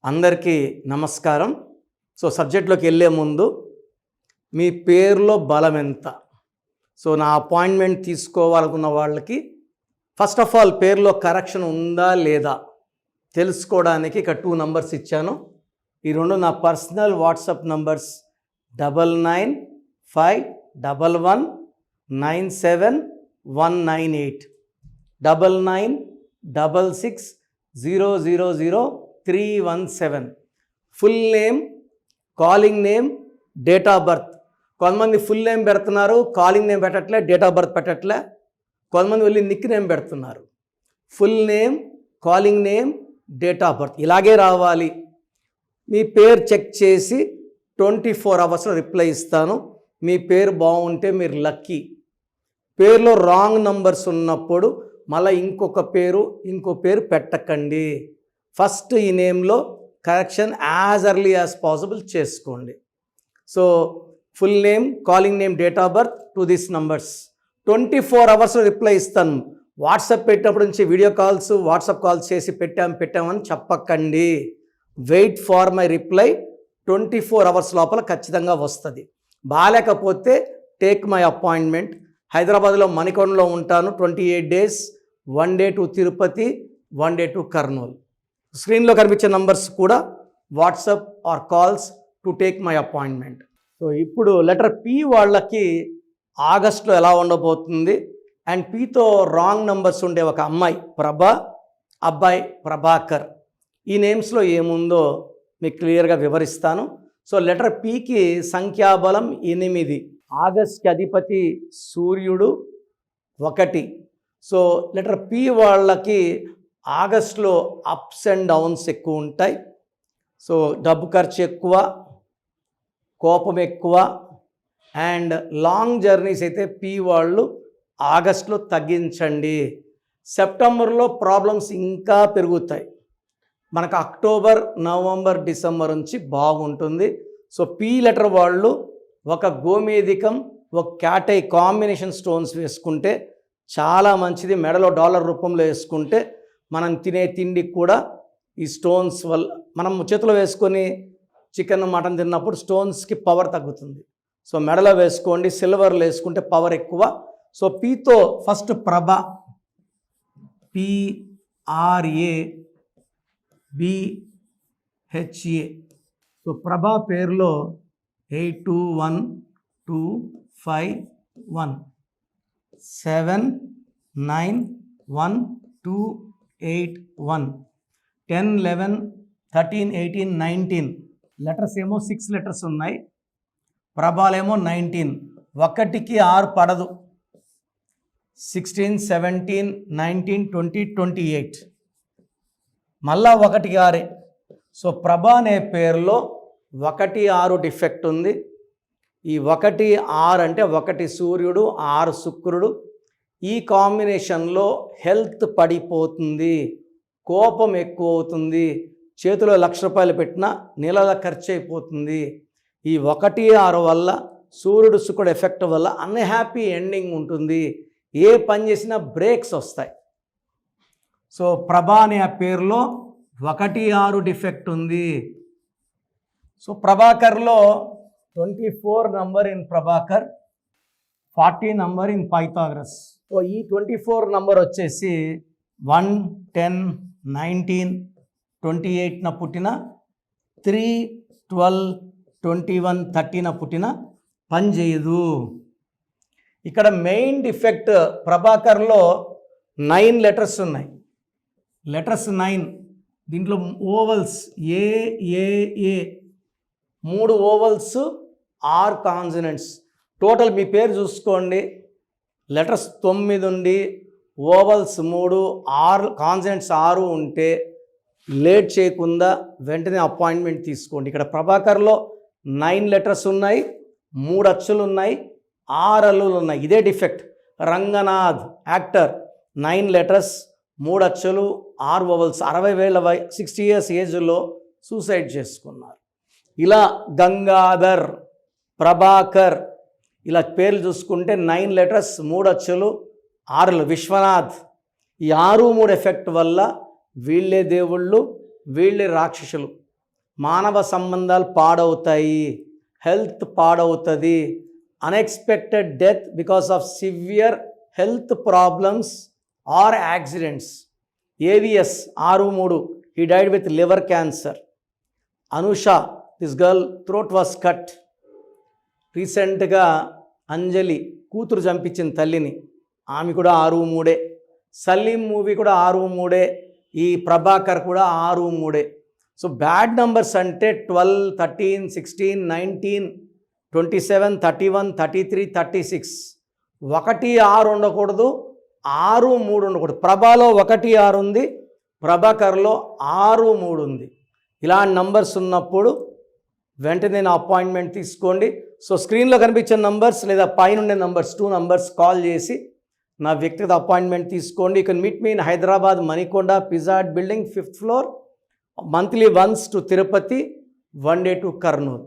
అందరికీ నమస్కారం. సబ్జెక్ట్లోకి వెళ్ళే ముందు మీ పేరులో బలం ఎంత? నా అపాయింట్మెంట్ తీసుకోవాలనుకున్న వాళ్ళకి ఫస్ట్ ఆఫ్ ఆల్ పేరులో కరెక్షన్ ఉందా లేదా తెలుసుకోవడానికి ఇక 2 నంబర్స్ ఇచ్చాను. ఈ రెండు నా personal WhatsApp numbers 9951197198 9966000317. Full name, calling name, date of birth. కొంతమంది ఫుల్ నేమ్ పెడుతున్నారు, కాలింగ్ నేమ్ పెట్టట్లే, డేట్ ఆఫ్ బర్త్ పెట్టట్లే. కొంతమంది వెళ్ళి నిక్ నేమ్ పెడుతున్నారు. Full name, calling name, date of birth ఇలాగే రావాలి. మీ పేరు చెక్ చేసి 24 అవర్స్లో రిప్లై ఇస్తాను. మీ పేరు బాగుంటే మీరు లక్కీ. పేరులో రాంగ్ నంబర్స్ ఉన్నప్పుడు మళ్ళీ ఇంకో పేరు పెట్టకండి. ఫస్ట్ ఈ నేమ్లో correction as early as possible చేసుకోండి. Full name, calling name, date of birth to this numbers 24 అవర్స్లో రిప్లై ఇస్తాను. వాట్సాప్ పెట్టినప్పటి నుంచి వీడియో కాల్స్, వాట్సాప్ కాల్స్ చేసి పెట్టామని చెప్పకండి. Wait for my reply. 24 hours లోపల ఖచ్చితంగా వస్తుంది. బాగాలేకపోతే టేక్ మై అపాయింట్మెంట్. హైదరాబాద్లో మణికొండలో ఉంటాను. 28 days, 1 day to Tirupati, 1 day to Kurnool. స్క్రీన్లో కనిపించే నంబర్స్ కూడా WhatsApp or calls to take my appointment. ఇప్పుడు లెటర్ పి వాళ్ళకి ఆగస్ట్లో ఎలా ఉండబోతుంది అండ్ పితో రాంగ్ నంబర్స్ ఉండే ఒక అమ్మాయి ప్రభ, అబ్బాయి ప్రభాకర్. ఈ నేమ్స్లో ఏముందో మీకు క్లియర్గా వివరిస్తాను. లెటర్ పికి సంఖ్యాబలం 8. ఆగస్ట్కి అధిపతి సూర్యుడు 1. లెటర్ పి వాళ్ళకి ఆగస్ట్లో అప్స్ అండ్ డౌన్స్ ఎక్కువ ఉంటాయి. డబ్బు ఖర్చు ఎక్కువ, కోపం ఎక్కువ అండ్ లాంగ్ జర్నీస్ అయితే పి వాళ్ళు ఆగస్ట్లో తగ్గించండి. సెప్టెంబర్లో ప్రాబ్లమ్స్ ఇంకా పెరుగుతాయి. మనకు అక్టోబర్, నవంబర్, డిసెంబర్ నుంచి బాగుంటుంది. పి లెటర్ వాళ్ళు ఒక గోమేధికం, ఒక క్యాటై కాంబినేషన్ స్టోన్స్ వేసుకుంటే చాలా మంచిది. మెడలో డాలర్ రూపంలో వేసుకుంటే మనం తినే తిండికి కూడా ఈ స్టోన్స్ వల్ల, మనం చేతిలో వేసుకొని చికెన్, మటన్ తిన్నప్పుడు స్టోన్స్కి పవర్ తగ్గుతుంది. మెడలో వేసుకోండి. సిల్వర్లో వేసుకుంటే పవర్ ఎక్కువ. పీతో ఫస్ట్ ప్రభ, PRABHA. ప్రభా పేరులో 821251 791281 10 11 13 18 19. లెటర్స్ ఏమో 6 లెటర్స్ ఉన్నాయి. ప్రభాలేమో 19. 1కి 6 పడదు. 16 17 19 20 28 మళ్ళా 1కి 6. ప్రభ అనే పేరులో 1 6 డిఫెక్ట్ ఉంది. ఈ 1 6 అంటే 1 సూర్యుడు, 6 శుక్రుడు. ఈ కాంబినేషన్లో హెల్త్ పడిపోతుంది, కోపం ఎక్కువ అవుతుంది, చేతిలో 1,00,000 రూపాయలు పెట్టినా నెలల ఖర్చు అయిపోతుంది. ఈ 1 6 వల్ల, సూర్యుడు శుక్రుడు ఎఫెక్ట్ వల్ల అన్హ్యాపీ ఎండింగ్ ఉంటుంది. ఏ పని చేసినా బ్రేక్స్ వస్తాయి. ప్రభా అనే పేరులో 1 6 డిఫెక్ట్ ఉంది. ప్రభాకర్లో 24 number in Prabhakar, 40 number in Pythagoras. ఈ 24 నంబర్ వచ్చేసి 1 10 19 28న పుట్టిన, 3 12 21 30న పుట్టిన పని చేయదు. ఇక్కడ మెయిన్ డిఫెక్ట్ ప్రభాకర్లో 9 లెటర్స్ ఉన్నాయి. లెటర్స్ 9. దీంట్లో ఓవల్స్ ఏ 3 ఓవల్స్, 6 కాన్సనెంట్స్. టోటల్ మీ పేరు చూసుకోండి. లెటర్స్ 9 ఉండి ఓవల్స్ 3, 6 కాన్సనెంట్స్ 6 ఉంటే లేట్ చేయకుండా వెంటనే అపాయింట్మెంట్ తీసుకోండి. ఇక్కడ ప్రభాకర్లో 9 లెటర్స్ ఉన్నాయి, 3 అచ్చులు ఉన్నాయి, 6 అల్లులు ఉన్నాయి. ఇదే డిఫెక్ట్. రంగనాథ్ యాక్టర్ 9 లెటర్స్, 3 అచ్చులు, 6 ఓవల్స్. 60 years ఏజ్లో సూసైడ్ చేసుకున్నారు. ఇలా గంగాధర్, ప్రభాకర్ ఇలా పేర్లు చూసుకుంటే 9 లెటర్స్, 3 అచ్చులు, 6. విశ్వనాథ్. ఈ 6 3 ఎఫెక్ట్ వల్ల వీళ్ళే దేవుళ్ళు, వీళ్ళే రాక్షసులు. మానవ సంబంధాలు పాడవుతాయి, హెల్త్ పాడవుతుంది, unexpected death because of severe health problems or accidents. AVS 6/3 he died with liver cancer. Anusha, this girl throat was cut. రీసెంట్గా అంజలి కూతురు చంపించిన తల్లిని, ఆమె కూడా 6/3. సలీం మూవీ కూడా 6/3. ఈ ప్రభాకర్ కూడా 6/3. సో బ్యాడ్ నంబర్స్ అంటే 12, 13, 16, 19, 27, 31, 33, 36. 1, 6 ఉండకూడదు, 6, 3 ఉండకూడదు. ప్రభాలో 1, 6 ఉంది, ప్రభాకర్లో 6, 3 ఉంది. ఇలాంటి నంబర్స్ ఉన్నప్పుడు వెంటనే నా అపాయింట్మెంట్ తీసుకోండి. సో స్క్రీన్లో కనిపించే నంబర్స్ లేదా పైన ఉండే నంబర్స్ 2 నంబర్స్ కాల్ చేసి నా వ్యక్తిగత అపాయింట్మెంట్ తీసుకోండి. You can meet me in Hyderabad, Manikonda, Pizza Hut building 5th floor. Monthly once to Tirupati, 1 day to Kurnool.